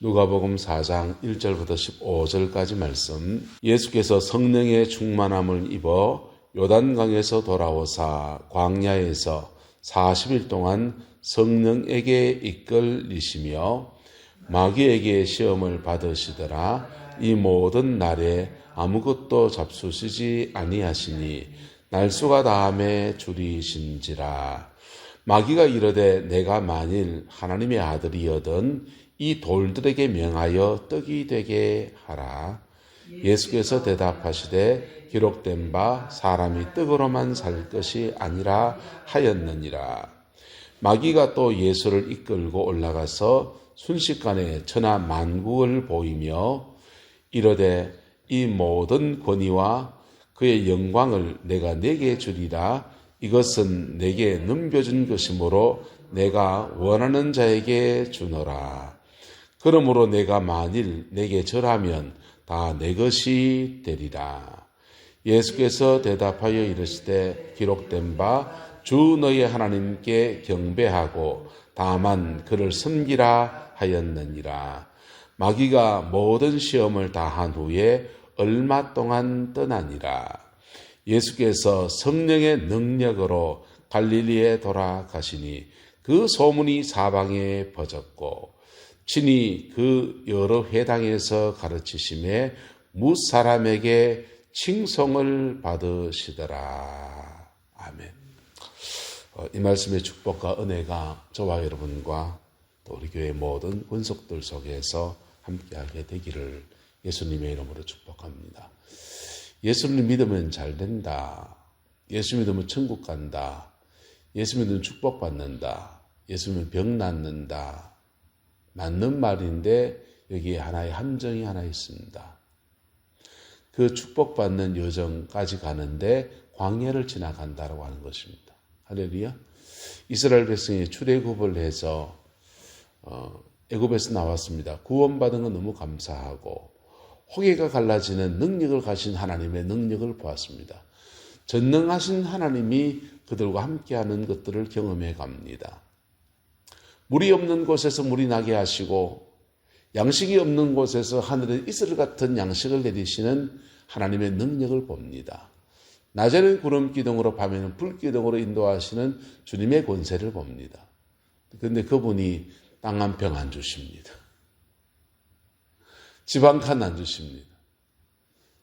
누가복음 4장 1절부터 15절까지 말씀. 예수께서 성령의 충만함을 입어 요단강에서 돌아오사 광야에서 40일 동안 성령에게 이끌리시며 마귀에게 시험을 받으시더라. 이 모든 날에 아무것도 잡수시지 아니하시니 날수가 다함에 줄이신지라. 마귀가 이르되 내가 만일 하나님의 아들이여든 이 돌들에게 명하여 떡이 되게 하라. 예수께서 대답하시되 기록된 바 사람이 떡으로만 살 것이 아니라 하였느니라. 마귀가 또 예수를 이끌고 올라가서 순식간에 천하 만국을 보이며 이르되 이 모든 권위와 그의 영광을 내가 네게 주리라. 이것은 내게 넘겨준 것이므로 내가 원하는 자에게 주노라. 그러므로 내가 만일 내게 절하면 다 내 것이 되리라. 예수께서 대답하여 이르시되 기록된 바 주 너희 하나님께 경배하고 다만 그를 섬기라 하였느니라. 마귀가 모든 시험을 다한 후에 얼마 동안 떠나니라. 예수께서 성령의 능력으로 갈릴리에 돌아가시니 그 소문이 사방에 퍼졌고 친히 그 여러 회당에서 가르치심에 무사람에게 칭송을 받으시더라. 아멘. 이 말씀의 축복과 은혜가 저와 여러분과 또 우리 교회 모든 권속들 속에서 함께하게 되기를 예수님의 이름으로 축복합니다. 예수를 믿으면 잘 된다. 예수 믿으면 천국 간다. 예수 믿으면 축복받는다. 예수 믿으면 병 낫는다. 맞는 말인데 여기에 하나의 함정이 하나 있습니다. 그 축복받는 여정까지 가는데 광야를 지나간다라고 하는 것입니다. 할렐루야. 이스라엘 백성이 출애굽을 해서 애굽에서 나왔습니다. 구원받은 건 너무 감사하고 호개가 갈라지는 능력을 가진 하나님의 능력을 보았습니다. 전능하신 하나님이 그들과 함께하는 것들을 경험해 갑니다. 물이 없는 곳에서 물이 나게 하시고 양식이 없는 곳에서 하늘에 이슬 같은 양식을 내리시는 하나님의 능력을 봅니다. 낮에는 구름 기둥으로 밤에는 불 기둥으로 인도하시는 주님의 권세를 봅니다. 그런데 그분이 땅 한 평 안 주십니다. 집 한 칸 안 주십니다.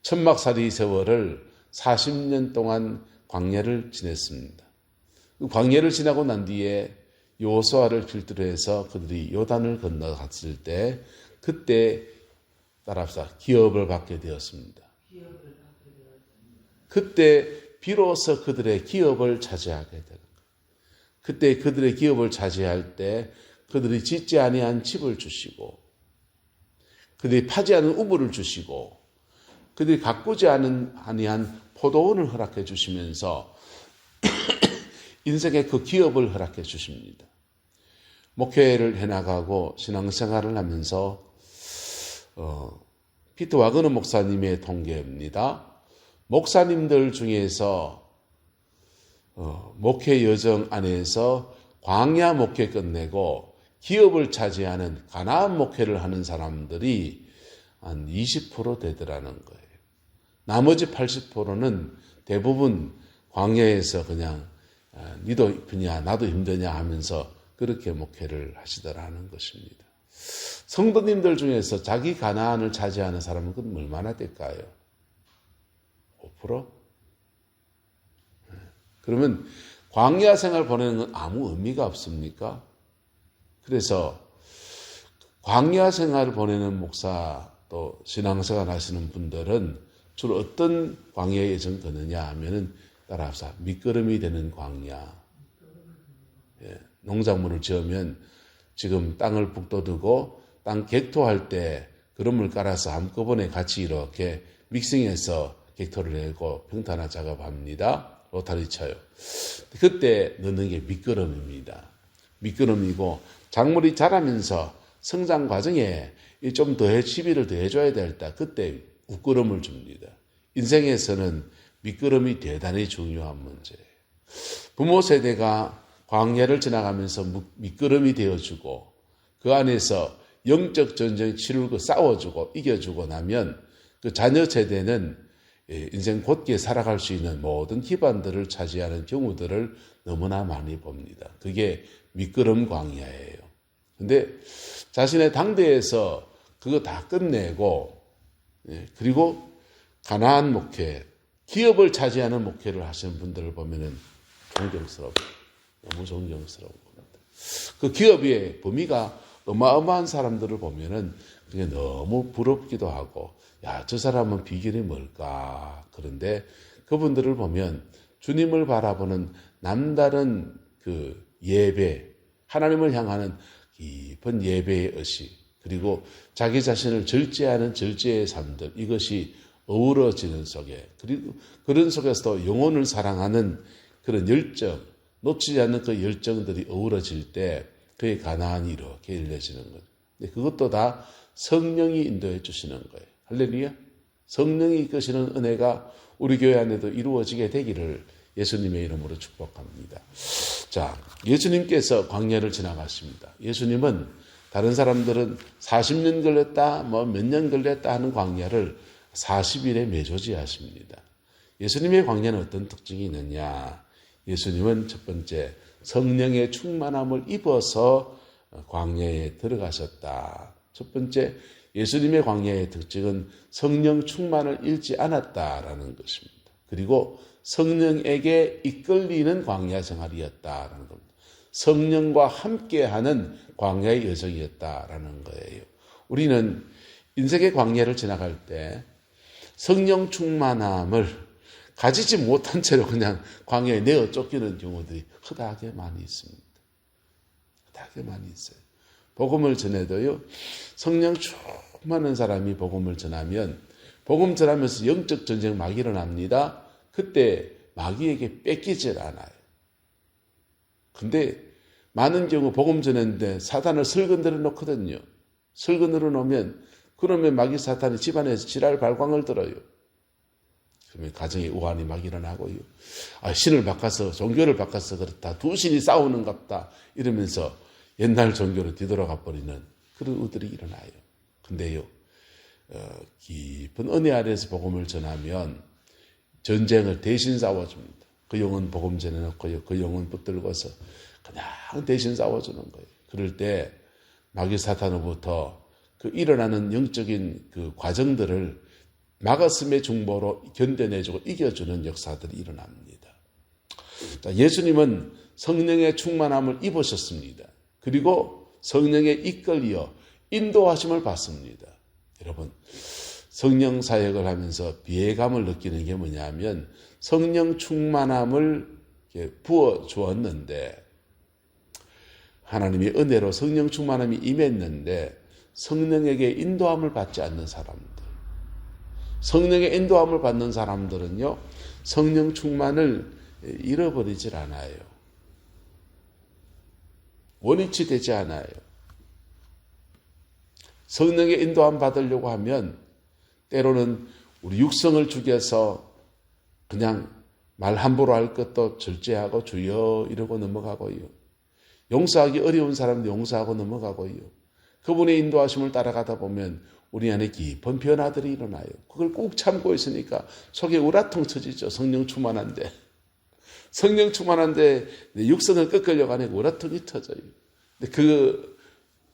천막살이 세월을 40년 동안 광야를 지냈습니다. 그 광야를 지나고 난 뒤에 여호수아를 필두로 해서 그들이 요단을 건너갔을 때 그때 따라합시다. 기업을 받게 되었습니다. 그때 비로소 그들의 기업을 차지하게 되는 거예요. 그때 그들의 기업을 차지할 때 그들이 짓지 아니한 집을 주시고 그들이 파지 않은 우물을 주시고 그들이 가꾸지 아니한 포도원을 허락해 주시면서 인생의 그 기업을 허락해 주십니다. 목회를 해나가고 신앙생활을 하면서 피터 와그너 목사님의 통계입니다. 목사님들 중에서 목회 여정 안에서 광야 목회 끝내고 기업을 차지하는 가나안 목회를 하는 사람들이 한 20% 되더라는 거예요. 나머지 80%는 대부분 광야에서 그냥 니도 힘드냐 나도 힘드냐 하면서 그렇게 목회를 하시더라는 것입니다. 성도님들 중에서 자기 가나안을 차지하는 사람은 그럼 얼마나 될까요? 5%? 그러면 광야 생활 보내는 건 아무 의미가 없습니까? 그래서 광야 생활을 보내는 목사 또 신앙생활 하시는 분들은 주로 어떤 광야에 예정 걷느냐 하면은 따라합시다. 미끄럼이 되는 광야. 농작물을 지으면 지금 땅을 북돋우고 땅 객토할 때 그름을 깔아서 한꺼번에 같이 이렇게 믹싱해서 객토를 내고 평탄화 작업합니다. 로타리 쳐요. 그때 넣는 게 미끄럼입니다. 미끄럼이고 작물이 자라면서 성장 과정에 좀 더 시비를 더 해줘야 될 때 그때 웃구름을 줍니다. 인생에서는 미끄럼이 대단히 중요한 문제예요. 부모 세대가 광야를 지나가면서 미끄럼이 되어주고 그 안에서 영적 전쟁 치르고 싸워주고 이겨주고 나면 그 자녀 세대는 인생 곧게 살아갈 수 있는 모든 기반들을 차지하는 경우들을 너무나 많이 봅니다. 그게 미끄럼 광야예요. 근데 자신의 당대에서 그거 다 끝내고 그리고 가나안 목회, 기업을 차지하는 목회를 하시는 분들을 보면은 존경스러워, 너무 존경스러워 봅니다. 그 기업의 범위가 어마어마한 사람들을 보면은 그게 너무 부럽기도 하고, 야, 저 사람은 비결이 뭘까? 그런데 그분들을 보면 주님을 바라보는 남다른 그 예배, 하나님을 향하는 깊은 예배의 의식, 그리고 자기 자신을 절제하는 절제의 삶들, 이것이 어우러지는 속에, 그리고 그런 속에서도 영혼을 사랑하는 그런 열정, 놓치지 않는 그 열정들이 어우러질 때 그의 가나안이 이렇게 열려지는 거죠. 그것도 다 성령이 인도해 주시는 거예요. 할렐루야. 성령이 이끄시는 은혜가 우리 교회 안에도 이루어지게 되기를 예수님의 이름으로 축복합니다. 자, 예수님께서 광야를 지나갔습니다. 예수님은 다른 사람들은 40년 걸렸다, 뭐 몇 년 걸렸다 하는 광야를 40일에 매조지하십니다. 예수님의 광야는 어떤 특징이 있느냐? 예수님은 첫 번째, 성령의 충만함을 입어서 광야에 들어가셨다. 첫 번째, 예수님의 광야의 특징은 성령 충만을 잃지 않았다라는 것입니다. 그리고 성령에게 이끌리는 광야 생활이었다라는 겁니다. 성령과 함께하는 광야의 여정이었다라는 거예요. 우리는 인생의 광야를 지나갈 때 성령 충만함을 가지지 못한 채로 그냥 광야에 내어 쫓기는 경우들이 허다하게 많이 있습니다. 허다하게 많이 있어요. 복음을 전해도요, 성령 충만한 사람이 복음을 전하면, 복음 전하면서 영적 전쟁 막 일어납니다. 그때 마귀에게 뺏기질 않아요. 근데 많은 경우 복음 전했는데 사탄을 설근들어 놓거든요. 설근들어 놓으면, 그러면 마귀 사탄이 집안에서 지랄 발광을 들어요. 그러면 가정에 우환이 막 일어나고요. 아, 신을 바꿔서, 종교를 바꿔서 그렇다. 두 신이 싸우는갑다. 이러면서 옛날 종교로 뒤돌아가 버리는 그런 일들이 일어나요. 근데요, 깊은 은혜 아래에서 복음을 전하면 전쟁을 대신 싸워줍니다. 그 영혼 복음 전해놓고요, 그 영혼 붙들고서 그냥 대신 싸워주는 거예요. 그럴 때 마귀 사탄으로부터 그 일어나는 영적인 그 과정들을 막았음의 중보로 견뎌내주고 이겨주는 역사들이 일어납니다. 자, 예수님은 성령의 충만함을 입으셨습니다. 그리고 성령에 이끌려 인도하심을 받습니다. 여러분, 성령 사역을 하면서 비애감을 느끼는 게 뭐냐면 성령 충만함을 부어 주었는데, 하나님의 은혜로 성령 충만함이 임했는데 성령에게 인도함을 받지 않는 사람들, 성령의 인도함을 받는 사람들은요, 성령 충만을 잃어버리질 않아요. 원위치 되지 않아요. 성령의 인도함 받으려고 하면 때로는 우리 육성을 죽여서 그냥 말 함부로 할 것도 절제하고 주여 이러고 넘어가고요. 용서하기 어려운 사람도 용서하고 넘어가고요. 그분의 인도하심을 따라가다 보면 우리 안에 깊은 변화들이 일어나요. 그걸 꾹 참고 있으니까 속에 우라통 터지죠. 성령 충만한데. 성령 충만한데 육성을 꺾으려고 하니까 우라통이 터져요. 근데 그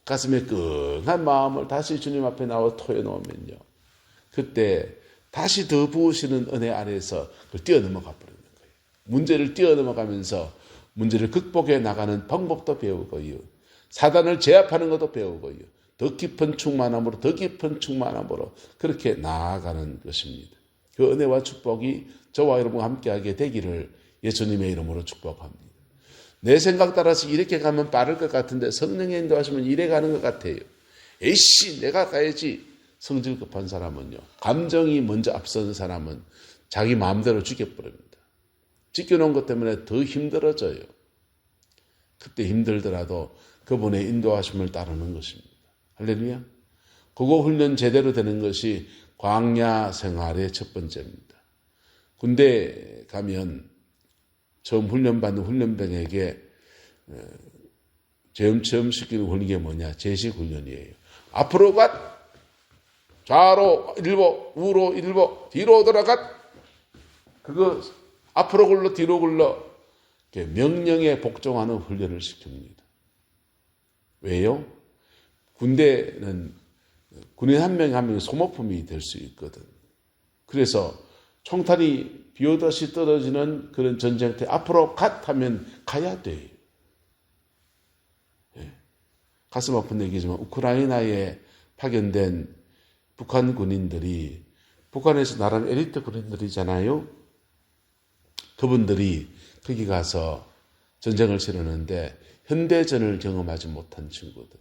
가슴에 끙한 마음을 다시 주님 앞에 나와 토해놓으면요, 그때 다시 더 부으시는 은혜 아래에서 그걸 뛰어넘어가 버리는 거예요. 문제를 뛰어넘어가면서 문제를 극복해 나가는 방법도 배우고요, 사단을 제압하는 것도 배우고요, 더 깊은 충만함으로 더 깊은 충만함으로 그렇게 나아가는 것입니다. 그 은혜와 축복이 저와 여러분과 함께하게 되기를 예수님의 이름으로 축복합니다. 내 생각 따라서 이렇게 가면 빠를 것 같은데 성령의 인도하시면 이래 가는 것 같아요. 에이씨, 내가 가야지. 성질 급한 사람은요, 감정이 먼저 앞서는 사람은 자기 마음대로 죽여버립니다. 지켜놓은 것 때문에 더 힘들어져요. 그때 힘들더라도 그분의 인도하심을 따르는 것입니다. 할렐루야. 그거 훈련 제대로 되는 것이 광야 생활의 첫 번째입니다. 군대 가면 처음 훈련받는 훈련병에게 체험시키는 훈련이 뭐냐? 제식 훈련이에요. 앞으로 가, 좌로 일보, 우로 일보, 뒤로 돌아가. 그거 앞으로 굴러 뒤로 굴러 명령에 복종하는 훈련을 시킵니다. 왜요? 군대는 군인 한 명 한 명이 소모품이 될 수 있거든. 그래서 총탄이 비오듯이 떨어지는 그런 전쟁터 앞으로 하면 가야 돼요. 예. 가슴 아픈 얘기지만 우크라이나에 파견된 북한 군인들이 북한에서 나름 엘리트 군인들이잖아요. 그분들이 거기 가서 전쟁을 치르는데 현대전을 경험하지 못한 친구들.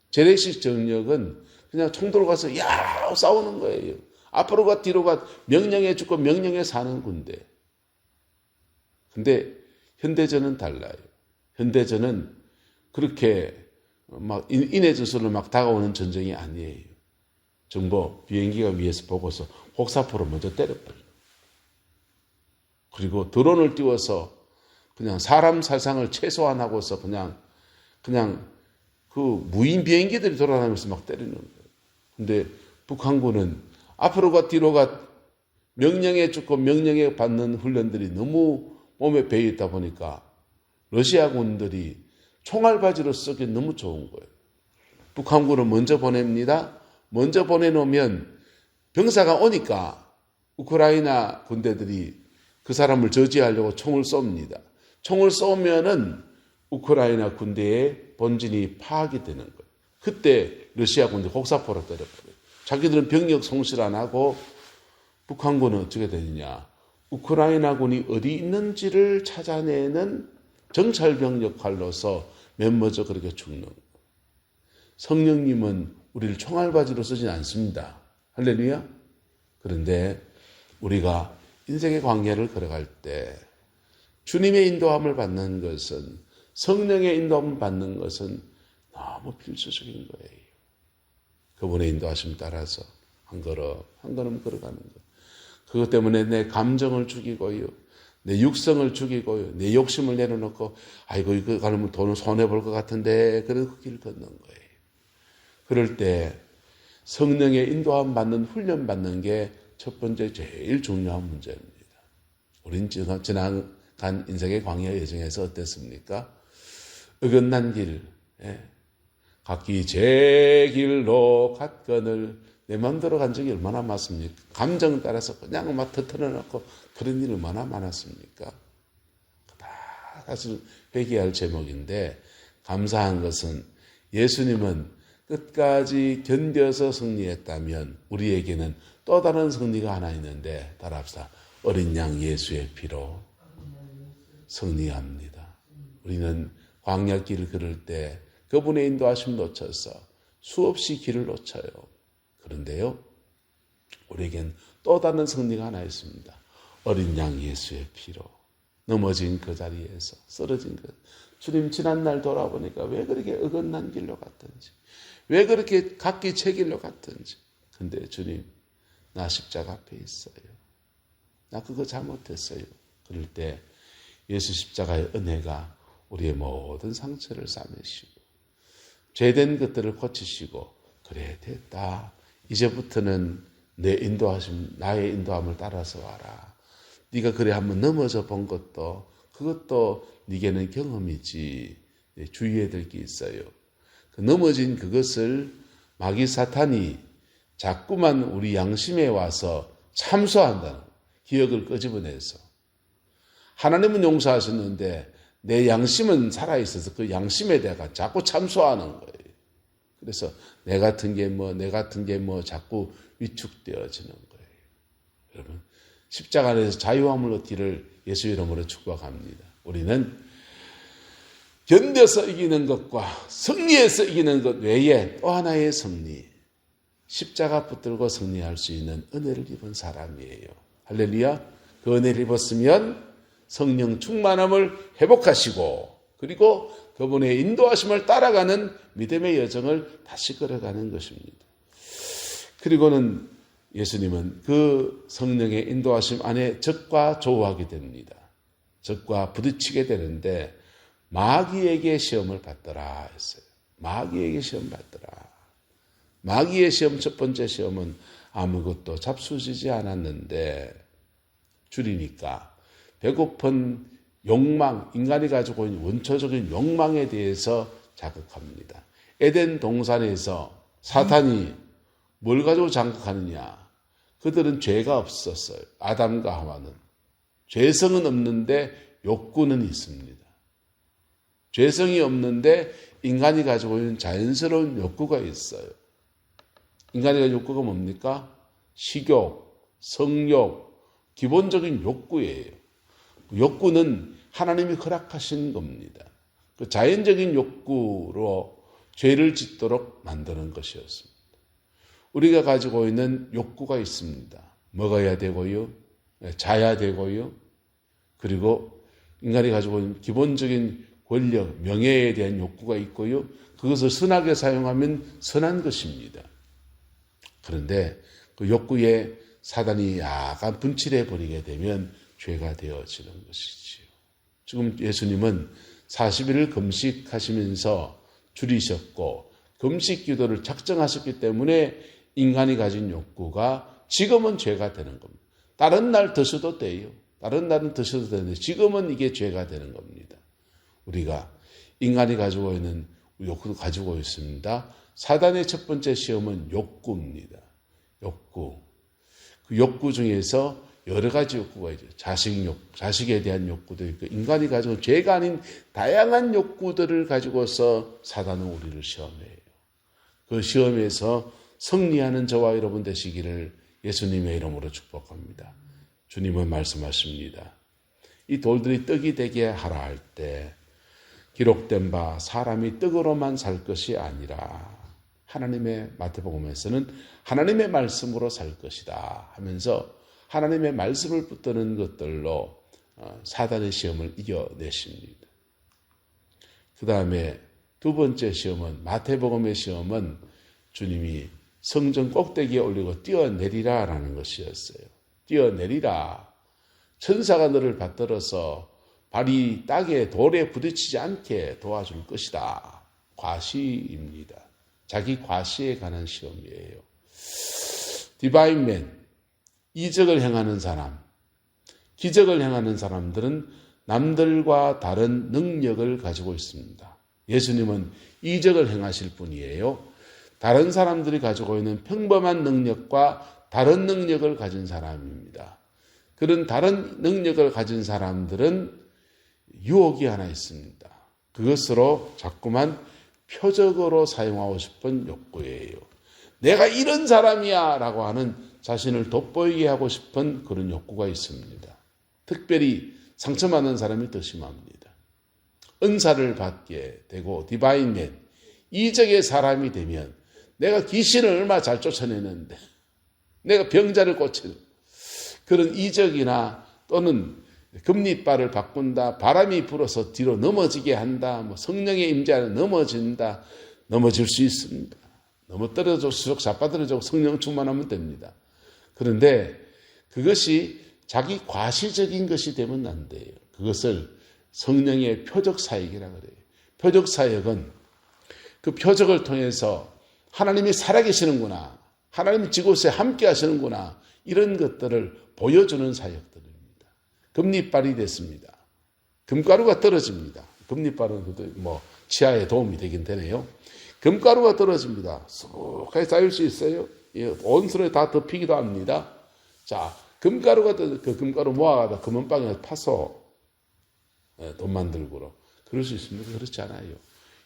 재래식 정력은 그냥 총 들고 가서 야 싸우는 거예요. 앞으로 가 뒤로 가 명령에 죽고 명령에 사는 군대. 근데 현대전은 달라요. 현대전은 그렇게 막 인해 전술로 막 다가오는 전쟁이 아니에요. 정보 비행기가 위에서 보고서 혹사포로 먼저 때려버려. 그리고 드론을 띄워서 그냥 사람 살상을 최소한하고서 그냥 그 무인 비행기들이 돌아다니면서 막 때리는 거예요. 근데 북한군은 앞으로 가 뒤로 가 명령에 죽고 명령에 받는 훈련들이 너무 몸에 배어 있다 보니까 러시아군들이 총알바지로 쓰기 너무 좋은 거예요. 북한군을 먼저 보냅니다. 먼저 보내놓으면 병사가 오니까 우크라이나 군대들이 그 사람을 저지하려고 총을 쏩니다. 총을 쏘면은 우크라이나 군대의 본진이 파악이 되는 거예요. 그때 러시아 군대 혹사포로 때려버려요. 자기들은 병력 손실 안 하고 북한군은 어떻게 되느냐. 우크라이나군이 어디 있는지를 찾아내는 정찰병 역할로서 멤머저 그렇게 죽는 거예요. 성령님은 우리를 총알바지로 쓰진 않습니다. 할렐루야. 그런데 우리가 인생의 광야를 걸어갈 때 주님의 인도함을 받는 것은 성령의 인도함을 받는 것은 너무 필수적인 거예요. 그분의 인도하심 따라서 한 걸음 걸어가는 것. 그것 때문에 내 감정을 죽이고요. 내 육성을 죽이고요. 내 욕심을 내려놓고 아이고 이거 가면 돈을 손해볼 것 같은데 그래서 그 길을 걷는 거예요. 그럴 때 성령의 인도함 받는 훈련 받는 게 첫 번째 제일 중요한 문제입니다. 우린 지나간 인생의 광야 여정에서 어땠습니까? 어긋난 길, 각기 제 길로 갔거늘 내 마음대로 간 적이 얼마나 많습니까? 감정 따라서 그냥 막 터트려놓고 그런 일이 얼마나 많았습니까? 다 사실 회개할 제목인데 감사한 것은 예수님은 끝까지 견뎌서 승리했다면 우리에게는 또 다른 승리가 하나 있는데 따라합시다. 어린 양 예수의 피로 승리합니다. 우리는 광야 길을 걸을 때 그분의 인도하심 놓쳐서 수없이 길을 놓쳐요. 그런데요, 우리에겐 또 다른 승리가 하나 있습니다. 어린 양 예수의 피로 넘어진 그 자리에서 쓰러진 것. 주님 지난날 돌아보니까 왜 그렇게 어긋난 길로 갔던지, 왜 그렇게 각기 제 길로 갔던지. 근데 주님, 나 십자가 앞에 있어요. 나 그거 잘못했어요. 그럴 때 예수 십자가의 은혜가 우리의 모든 상처를 싸매시고 죄된 것들을 고치시고 그래 됐다. 이제부터는 내 인도하심, 나의 인도함을 따라서 와라. 네가 그래 한번 넘어져 본 것도 그것도 네게는 경험이지. 주의해야 될 게 있어요. 그 넘어진 그것을 마귀 사탄이 자꾸만 우리 양심에 와서 참소한다는 기억을 끄집어내서 하나님은 용서하셨는데 내 양심은 살아있어서 그 양심에 대해 자꾸 참소하는 거예요. 그래서 내 같은 게 뭐 자꾸 위축되어지는 거예요. 여러분 십자가 안에서 자유함을 얻기를 예수 이름으로 축복합니다. 우리는 견뎌서 이기는 것과 승리해서 이기는 것 외에 또 하나의 승리, 십자가 붙들고 승리할 수 있는 은혜를 입은 사람이에요. 할렐루야. 그 은혜를 입었으면 성령 충만함을 회복하시고 그리고 그분의 인도하심을 따라가는 믿음의 여정을 다시 걸어가는 것입니다. 그리고는 예수님은 그 성령의 인도하심 안에 적과 조우하게 됩니다. 적과 부딪히게 되는데 마귀에게 시험을 받더라 했어요. 마귀에게 시험 받더라. 마귀의 시험, 첫 번째 시험은 아무것도 잡수지지 않았는데 줄이니까 배고픈 욕망, 인간이 가지고 있는 원초적인 욕망에 대해서 자극합니다. 에덴 동산에서 사탄이 뭘 가지고 자극하느냐? 그들은 죄가 없었어요. 아담과 하와는. 죄성은 없는데 욕구는 있습니다. 죄성이 없는데 인간이 가지고 있는 자연스러운 욕구가 있어요. 인간이 가지고 욕구가 뭡니까? 식욕, 성욕, 기본적인 욕구예요. 욕구는 하나님이 허락하신 겁니다. 그 자연적인 욕구로 죄를 짓도록 만드는 것이었습니다. 우리가 가지고 있는 욕구가 있습니다. 먹어야 되고요. 자야 되고요. 그리고 인간이 가지고 있는 기본적인 권력, 명예에 대한 욕구가 있고요. 그것을 선하게 사용하면 선한 것입니다. 그런데 그 욕구에 사단이 약간 분칠해 버리게 되면 죄가 되어지는 것이지요. 지금 예수님은 40일을 금식하시면서 줄이셨고 금식 기도를 작정하셨기 때문에 인간이 가진 욕구가 지금은 죄가 되는 겁니다. 다른 날 드셔도 돼요. 다른 날은 드셔도 되는데 지금은 이게 죄가 되는 겁니다. 우리가 인간이 가지고 있는 욕구도 가지고 있습니다. 사단의 첫 번째 시험은 욕구입니다. 욕구. 그 욕구 중에서 여러 가지 욕구가 있죠. 자식에 대한 욕구도 있고 인간이 가지고 죄가 아닌 다양한 욕구들을 가지고서 사단은 우리를 시험해요. 그 시험에서 승리하는 저와 여러분 되시기를 예수님의 이름으로 축복합니다. 주님은 말씀하십니다. 이 돌들이 떡이 되게 하라 할 때 기록된 바 사람이 떡으로만 살 것이 아니라 하나님의 마태복음에서는 하나님의 말씀으로 살 것이다 하면서 하나님의 말씀을 붙드는 것들로 사단의 시험을 이겨내십니다. 그 다음에 두 번째 시험은 마태복음의 시험은 주님이 성전 꼭대기에 올리고 뛰어내리라 라는 것이었어요. 뛰어내리라. 천사가 너를 받들어서 발이 땅에 돌에 부딪히지 않게 도와줄 것이다. 과시입니다. 자기 과시에 관한 시험이에요. 디바인맨, 이적을 행하는 사람, 기적을 행하는 사람들은 남들과 다른 능력을 가지고 있습니다. 예수님은 이적을 행하실 분이에요. 다른 사람들이 가지고 있는 평범한 능력과 다른 능력을 가진 사람입니다. 그런 다른 능력을 가진 사람들은 유혹이 하나 있습니다. 그것으로 자꾸만 표적으로 사용하고 싶은 욕구예요. 내가 이런 사람이야 라고 하는 자신을 돋보이게 하고 싶은 그런 욕구가 있습니다. 특별히 상처받는 사람이 더 심합니다. 은사를 받게 되고 디바인맨, 이적의 사람이 되면 내가 귀신을 얼마나 잘 쫓아내는데 내가 병자를 고치는 그런 이적이나 또는 금리발을 바꾼다, 바람이 불어서 뒤로 넘어지게 한다, 성령의 임재하는 넘어진다, 넘어질 수 있습니다. 너무 떨어질수록 자빠들어지고 성령 충만하면 됩니다. 그런데 그것이 자기 과시적인 것이 되면 안 돼요. 그것을 성령의 표적 사역이라고 그래요. 표적 사역은 그 표적을 통해서 하나님이 살아계시는구나, 하나님이 지구에 함께 하시는구나, 이런 것들을 보여주는 사역들입니다. 금리발이 됐습니다. 금가루가 떨어집니다. 금리발은 치아에 도움이 되긴 되네요. 금가루가 떨어집니다. 쏙하게 쌓일 수 있어요. 온 손에 다 덮이기도 합니다. 자, 그 금가루 모아가다 금은방에 파서 돈 만들고로 그럴 수 있습니까? 그렇지 않아요.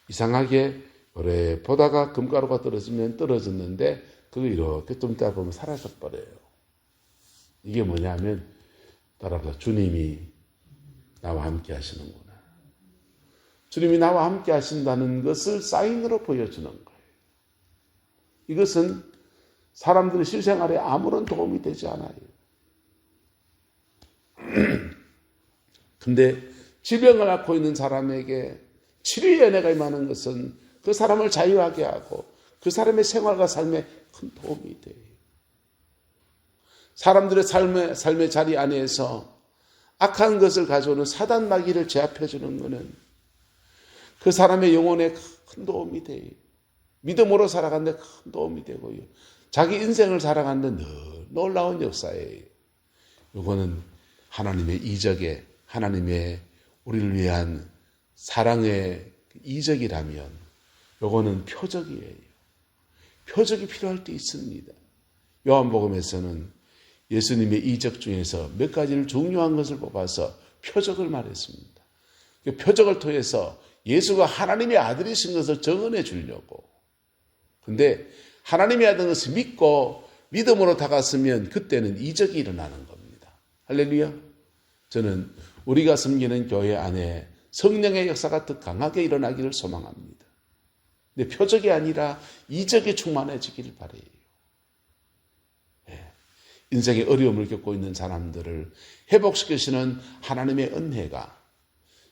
이상하게 오래 보다가 금가루가 떨어지면 떨어졌는데 그거 이렇게 좀 있다 보면 사라져 버려요. 이게 뭐냐면 따라서 주님이 나와 함께 하시는구나. 주님이 나와 함께 하신다는 것을 사인으로 보여주는 거예요. 이것은 사람들의 실생활에 아무런 도움이 되지 않아요. 근데 질병을 앓고 있는 사람에게 치료의 은혜가 임하는 것은 그 사람을 자유하게 하고 그 사람의 생활과 삶에 큰 도움이 돼요. 사람들의 삶의 자리 안에서 악한 것을 가져오는 사단 마귀를 제압해 주는 것은 그 사람의 영혼에 큰 도움이 돼요. 믿음으로 살아가는 데 큰 도움이 되고요. 자기 인생을 살아가는 데 놀라운 역사예요. 이거는 하나님의 이적에, 하나님의 우리를 위한 사랑의 이적이라면 이거는 표적이에요. 표적이 필요할 때 있습니다. 요한복음에서는 예수님의 이적 중에서 몇 가지를 중요한 것을 뽑아서 표적을 말했습니다. 그 표적을 통해서 예수가 하나님의 아들이신 것을 증언해 주려고. 근데 하나님의 아들인 것을 믿고 믿음으로 다가서면 그때는 이적이 일어나는 겁니다. 할렐루야. 저는 우리가 섬기는 교회 안에 성령의 역사가 더 강하게 일어나기를 소망합니다. 근데 표적이 아니라 이적이 충만해지기를 바라요. 인생의 어려움을 겪고 있는 사람들을 회복시키시는 하나님의 은혜가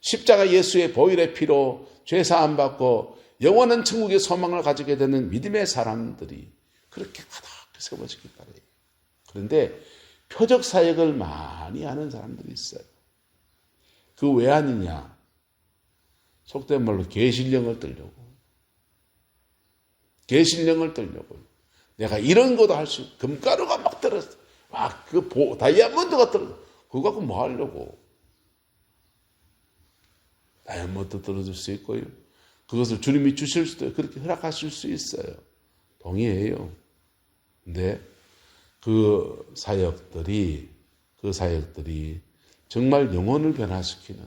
십자가 예수의 보혈의 피로 죄사함 받고 영원한 천국의 소망을 가지게 되는 믿음의 사람들이 그렇게 가득히 세워지길 바라요. 그런데 표적 사역을 많이 하는 사람들이 있어요. 그 왜 아니냐? 속된 말로 개신령을 떨려고. 개신령을 떨려고. 내가 이런 것도 할 수 있고 금가루가 막 떨어져. 다이아몬드가 떨어져. 그거 갖고 뭐 하려고? 다이아몬드 떨어질 수 있고요. 그것을 주님이 주실 수도 있고 그렇게 허락하실 수 있어요. 동의해요. 근데 그 사역들이 정말 영혼을 변화시키느냐.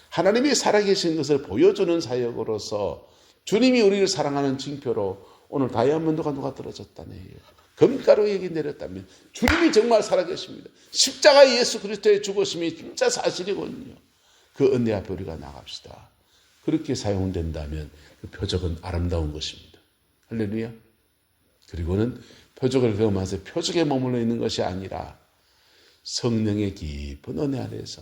하나님이 살아계신 것을 보여주는 사역으로서 주님이 우리를 사랑하는 징표로 오늘 다이아몬드가 누가 떨어졌다네요. 금가루에게 내렸다면 주님이 정말 살아계십니다. 십자가 예수 그리스도의 죽으심이 진짜 사실이거든요. 그 은혜 앞에 우리가 나갑시다. 그렇게 사용된다면 그 표적은 아름다운 것입니다. 할렐루야. 그리고는 표적을 경험하면서 표적에 머물러 있는 것이 아니라 성령의 깊은 은혜 안에서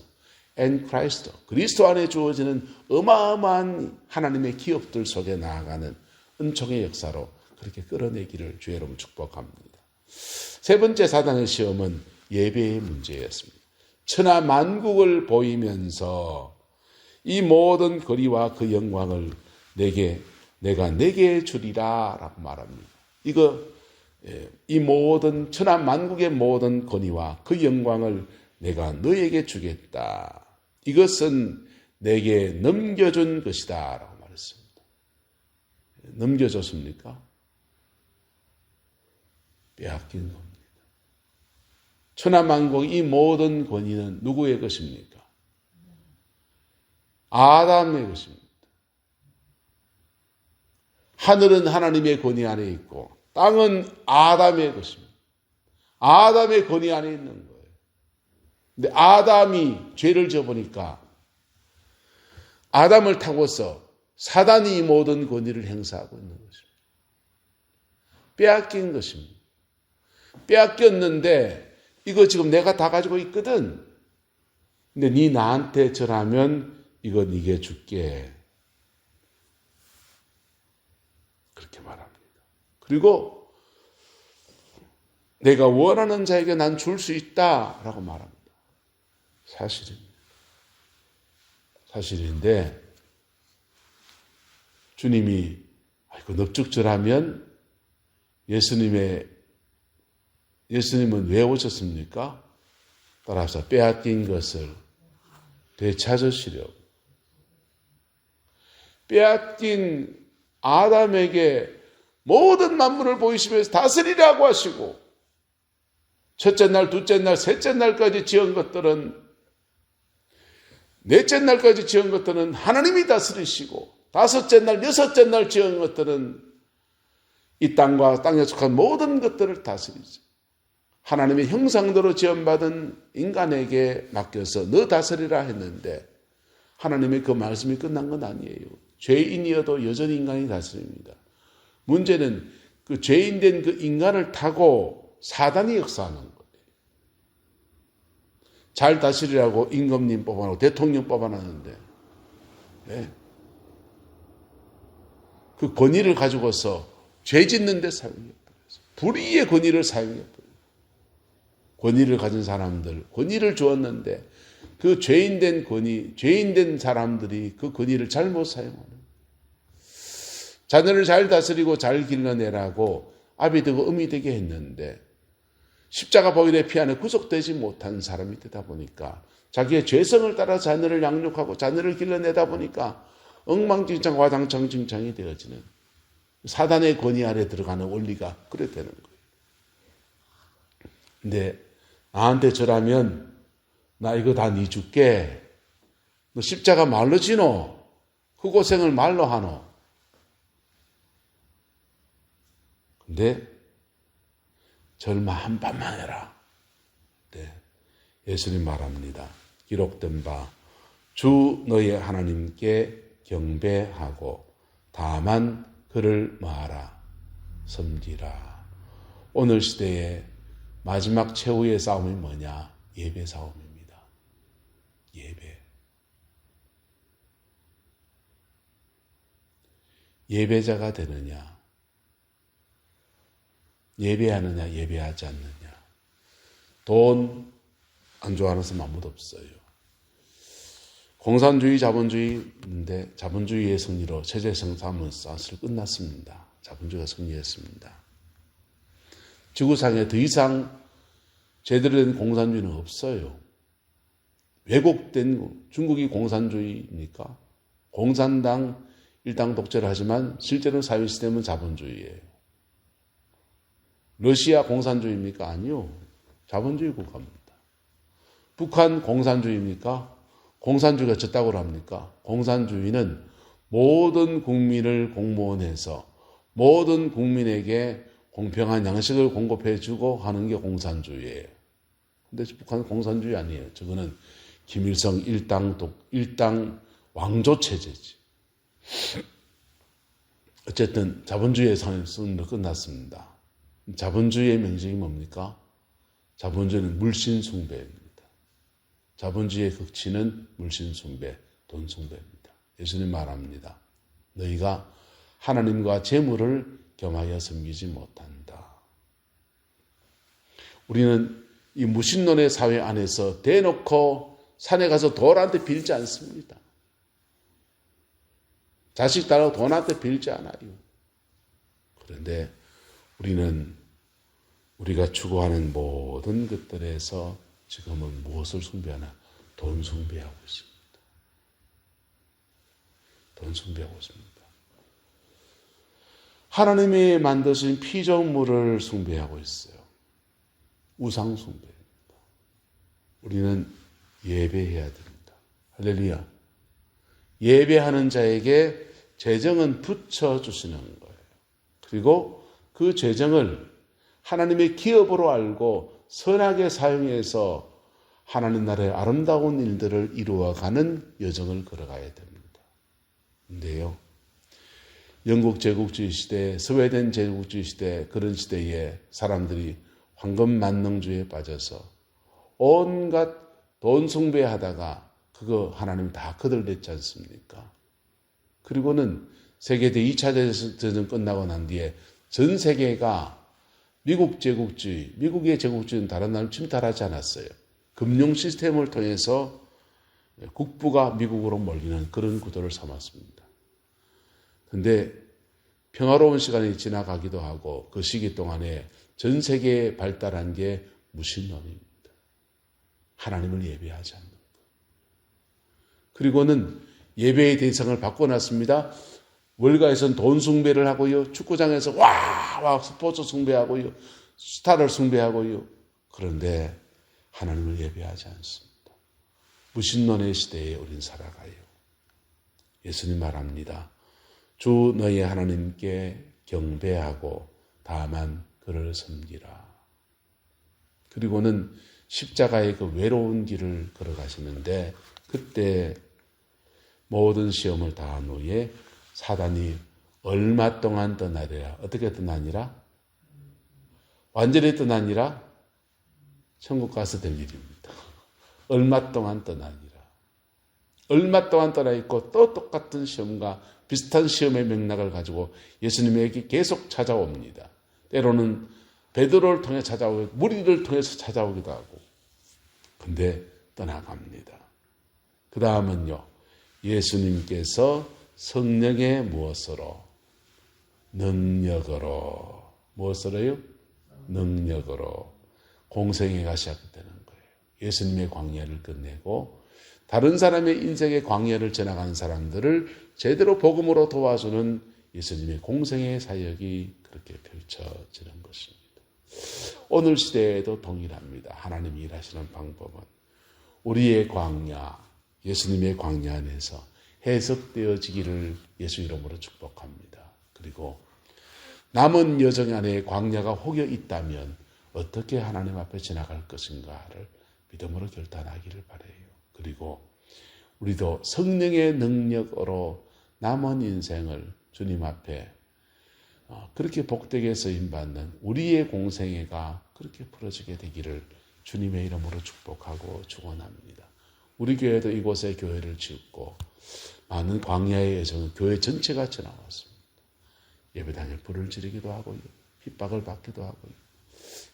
그리스도 안에 주어지는 어마어마한 하나님의 기업들 속에 나아가는 은총의 역사로 그렇게 끌어내기를 주의 이름으로 축복합니다. 세 번째 사단의 시험은 예배의 문제였습니다. 천하 만국을 보이면서 이 모든 거리와 그 영광을 내가 내게 주리라 라고 말합니다. 이 모든 천하 만국의 모든 권위와 그 영광을 내가 너에게 주겠다. 이것은 내게 넘겨준 것이다 라고 말했습니다. 넘겨줬습니까? 빼앗긴 겁니다. 천하 만국 이 모든 권위는 누구의 것입니까? 아담의 것입니다. 하늘은 하나님의 권위 안에 있고 땅은 아담의 것입니다. 아담의 권위 안에 있는 거예요. 근데 아담이 죄를 져보니까 아담을 타고서 사단이 모든 권위를 행사하고 있는 것입니다. 빼앗긴 것입니다. 빼앗겼는데 이거 지금 내가 다 가지고 있거든. 근데 네 나한테 절하면 이거 네게 줄게. 그렇게 말합니다. 그리고 내가 원하는 자에게 난 줄 수 있다라고 말합니다. 사실인데 주님이 이거 넙죽절하면 예수님은 왜 오셨습니까? 따라서 빼앗긴 것을 되찾으시려고. 빼앗긴 아담에게 모든 만물을 보이시면서 다스리라고 하시고 첫째 날, 둘째 날, 셋째 날까지 지은 것들은 넷째 날까지 지은 것들은 하나님이 다스리시고 다섯째 날, 여섯째 날 지은 것들은 이 땅과 땅에 속한 모든 것들을 다스리죠. 하나님의 형상대로 지음받은 인간에게 맡겨서 너 다스리라 했는데 하나님의 그 말씀이 끝난 건 아니에요. 죄인이어도 여전히 인간이 다스립니다. 문제는 그 죄인된 그 인간을 타고 사단이 역사하는 거예요. 잘 다스리라고 임금님 뽑아놓고 대통령 뽑아놨는데 그 권위를 가지고서 죄 짓는 데 사용해버렸어요. 불의의 권위를 사용해버렸어요. 권위를 가진 사람들, 권위를 주었는데 그 죄인된 사람들이 그 권위를 잘못 사용하는. 자녀를 잘 다스리고 잘 길러내라고 압이 되고 음이 되게 했는데 십자가 보혈의 피 안에 구속되지 못한 사람이 되다 보니까 자기의 죄성을 따라 자녀를 양육하고 자녀를 길러내다 보니까 엉망진창 화장청진창이 되어지는 사단의 권위 아래 들어가는 원리가 그래 되는 거예요. 근데 나한테 저라면 나 이거 다 네 줄게. 너 십자가 말로 지노? 후고생을 말로 하노? 근데 절마 한 밤만 해라. 네. 예수님 말합니다. 기록된 바 주 너의 하나님께 경배하고 다만 그를 뭐하라? 섬기라. 오늘 시대의 마지막 최후의 싸움이 뭐냐? 예배 싸움입니다. 예배. 예배자가 되느냐? 예배하느냐? 예배하지 않느냐? 돈 안 좋아하는 사람 아무도 없어요. 공산주의, 자본주의인데 자본주의의 승리로 체제성삼은 사실 끝났습니다. 자본주의가 승리했습니다. 지구상에 더 이상 제대로 된 공산주의는 없어요. 왜곡된 중국이 공산주의입니까? 공산당 일당 독재를 하지만 실제로 사회 시스템은 자본주의예요. 러시아 공산주의입니까? 아니요. 자본주의 국가입니다. 북한 공산주의입니까? 공산주의가 졌다고 합니까? 공산주의는 모든 국민을 공무원해서 모든 국민에게 공평한 양식을 공급해주고 하는 게 공산주의예요. 근데 북한은 공산주의 아니에요. 저거는 김일성 일당 왕조 체제지. 어쨌든 자본주의의 선언으로 끝났습니다. 자본주의의 명칭이 뭡니까? 자본주의는 물신숭배입니다. 자본주의의 극치는 물신숭배, 돈숭배입니다. 예수님 말합니다. 너희가 하나님과 재물을 겸하여 섬기지 못한다. 우리는 이 무신론의 사회 안에서 대놓고 산에 가서 돌한테 빌지 않습니다. 자식 달라고 돈한테 빌지 않아요. 그런데 우리는 우리가 추구하는 모든 것들에서 지금은 무엇을 숭배하나? 돈 숭배하고 있습니다. 돈 숭배하고 있습니다. 하나님이 만드신 피조물을 숭배하고 있어요. 우상 숭배입니다. 우리는 예배해야 됩니다. 할렐루야. 예배하는 자에게 재정은 붙여주시는 거예요. 그리고 그 재정을 하나님의 기업으로 알고 선하게 사용해서 하나님 나라의 아름다운 일들을 이루어가는 여정을 걸어가야 됩니다. 근데요, 영국 제국주의 시대, 스웨덴 제국주의 시대, 그런 시대에 사람들이 황금 만능주의에 빠져서 온갖 돈 숭배하다가 그거 하나님 다 거들냈지 않습니까? 그리고는 세계대 2차 대전 끝나고 난 뒤에 전 세계가 미국의 제국주의는 다른 나라를 침탈하지 않았어요. 금융 시스템을 통해서 국부가 미국으로 몰리는 그런 구도를 삼았습니다. 그런데 평화로운 시간이 지나가기도 하고 그 시기 동안에 전 세계에 발달한 게 무신론입니다. 하나님을 예배하지 않는 것. 그리고는 예배의 대상을 바꿔놨습니다. 월가에서는 돈 숭배를 하고요. 축구장에서 와 스포츠 숭배하고요. 스타를 숭배하고요. 그런데 하나님을 예배하지 않습니다. 무신론의 시대에 우린 살아가요. 예수님 말합니다. 주 너희 하나님께 경배하고 다만 그를 섬기라. 그리고는 십자가의 그 외로운 길을 걸어가시는데 그때 모든 시험을 다한 후에 사단이 얼마 동안 떠나리라. 어떻게 떠나니라? 완전히 떠나니라? 천국 가서 될 일입니다. 얼마 동안 떠나니라. 얼마 동안 떠나 있고 또 똑같은 시험과 비슷한 시험의 맥락을 가지고 예수님에게 계속 찾아옵니다. 때로는 베드로를 통해 찾아오고 무리를 통해서 찾아오기도 하고. 근데 떠나갑니다. 그 다음은요. 예수님께서 성령의 무엇으로 능력으로 무엇으로요? 능력으로 공생애가 시작되는 거예요. 예수님의 광야를 끝내고 다른 사람의 인생의 광야를 지나가는 사람들을 제대로 복음으로 도와주는 예수님의 공생의 사역이 그렇게 펼쳐지는 것입니다. 오늘 시대에도 동일합니다. 하나님이 일하시는 방법은 우리의 광야, 예수님의 광야 안에서 해석되어지기를 예수 이름으로 축복합니다. 그리고 남은 여정 안에 광야가 혹여 있다면 어떻게 하나님 앞에 지나갈 것인가를 믿음으로 결단하기를 바라요. 그리고 우리도 성령의 능력으로 남은 인생을 주님 앞에 그렇게 복되게 쓰임받는 우리의 공생애가 그렇게 풀어지게 되기를 주님의 이름으로 축복하고 축원합니다. 우리 교회도 이곳에 교회를 짓고 많은 광야의 여정은 교회 전체가 지나왔습니다. 예배당에 불을 지르기도 하고요. 핍박을 받기도 하고요.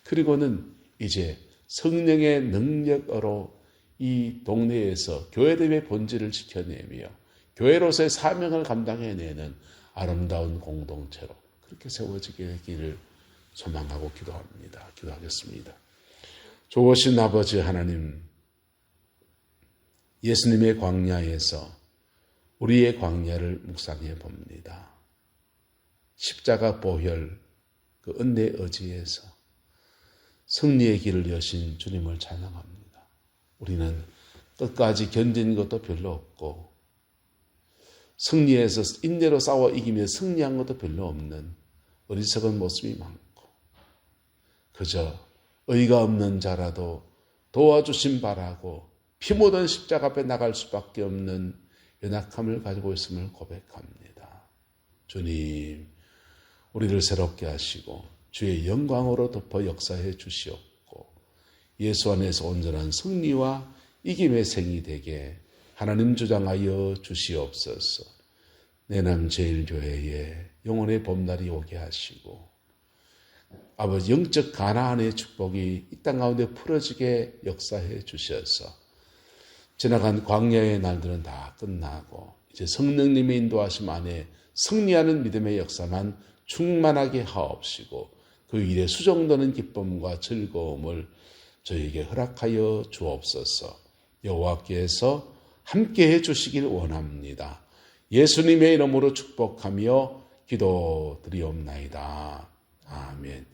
그리고는 이제 성령의 능력으로 이 동네에서 교회됨의 본질을 지켜내며 교회로서의 사명을 감당해내는 아름다운 공동체로 그렇게 세워지게 되기를 소망하고 기도합니다. 기도하겠습니다. 좋으신 아버지 하나님, 예수님의 광야에서 우리의 광야를 묵상해 봅니다. 십자가 보혈, 그 은혜 의지에서 승리의 길을 여신 주님을 찬양합니다. 우리는 끝까지 견딘 것도 별로 없고 승리에서 인내로 싸워 이기며 승리한 것도 별로 없는 어리석은 모습이 많고 그저 의가 없는 자라도 도와주심 바라고 피 묻은 십자가 앞에 나갈 수밖에 없는 연약함을 가지고 있음을 고백합니다. 주님, 우리를 새롭게 하시고 주의 영광으로 덮어 역사해 주시옵고 예수 안에서 온전한 승리와 이김의 생이 되게 하나님 주장하여 주시옵소서. 내남 제일교회에 영혼의 봄날이 오게 하시고 아버지 영적 가나안의 축복이 이 땅 가운데 풀어지게 역사해 주셔서 지나간 광야의 날들은 다 끝나고 이제 성령님의 인도하심 안에 승리하는 믿음의 역사만 충만하게 하옵시고 그 일에 수정되는 기쁨과 즐거움을 저에게 허락하여 주옵소서. 여호와께서 함께해 주시길 원합니다. 예수님의 이름으로 축복하며 기도드리옵나이다. 아멘.